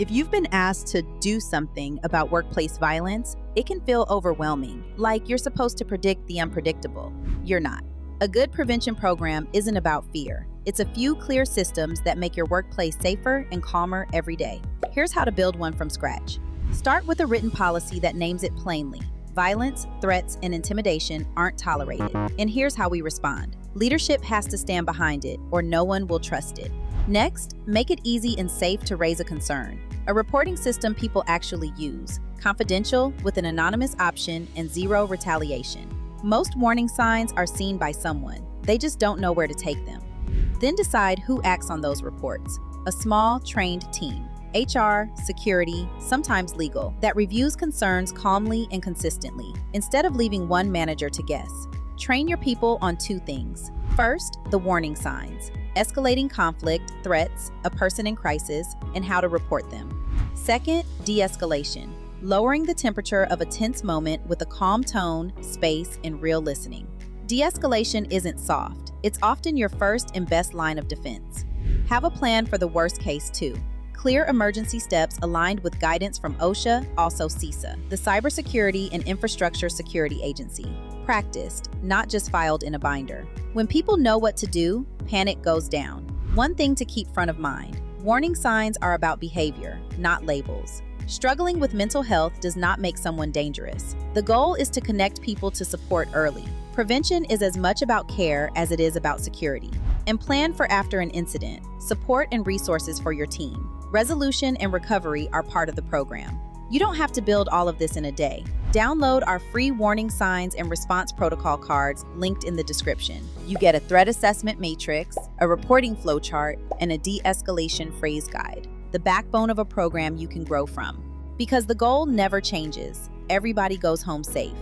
If you've been asked to do something about workplace violence, it can feel overwhelming, like you're supposed to predict the unpredictable. You're not. A good prevention program isn't about fear. It's a few clear systems that make your workplace safer and calmer every day. Here's how to build one from scratch. Start with a written policy that names it plainly. Violence, threats, and intimidation aren't tolerated. And here's how we respond. Leadership has to stand behind it, or no one will trust it. Next, make it easy and safe to raise a concern. A reporting system people actually use, confidential, with an anonymous option and zero retaliation. Most warning signs are seen by someone. They just don't know where to take them. Then decide who acts on those reports. A small, trained team. HR, security, sometimes legal, that reviews concerns calmly and consistently, instead of leaving one manager to guess. Train your people on two things. First, the warning signs. Escalating conflict, threats, a person in crisis, and how to report them. Second, de-escalation. Lowering the temperature of a tense moment with a calm tone, space, and real listening. De-escalation isn't soft. It's often your first and best line of defense. Have a plan for the worst case too. Clear emergency steps aligned with guidance from OSHA, also CISA, the Cybersecurity and Infrastructure Security Agency. Practiced, not just filed in a binder. When people know what to do, panic goes down. One thing to keep front of mind: warning signs are about behavior, not labels. Struggling with mental health does not make someone dangerous. The goal is to connect people to support early. Prevention is as much about care as it is about security. And plan for after an incident, support and resources for your team. Resolution and recovery are part of the program. You don't have to build all of this in a day. Download our free warning signs and response protocol cards linked in the description. You get a threat assessment matrix, a reporting flowchart, and a de-escalation phrase guide, the backbone of a program you can grow from. Because the goal never changes. Everybody goes home safe.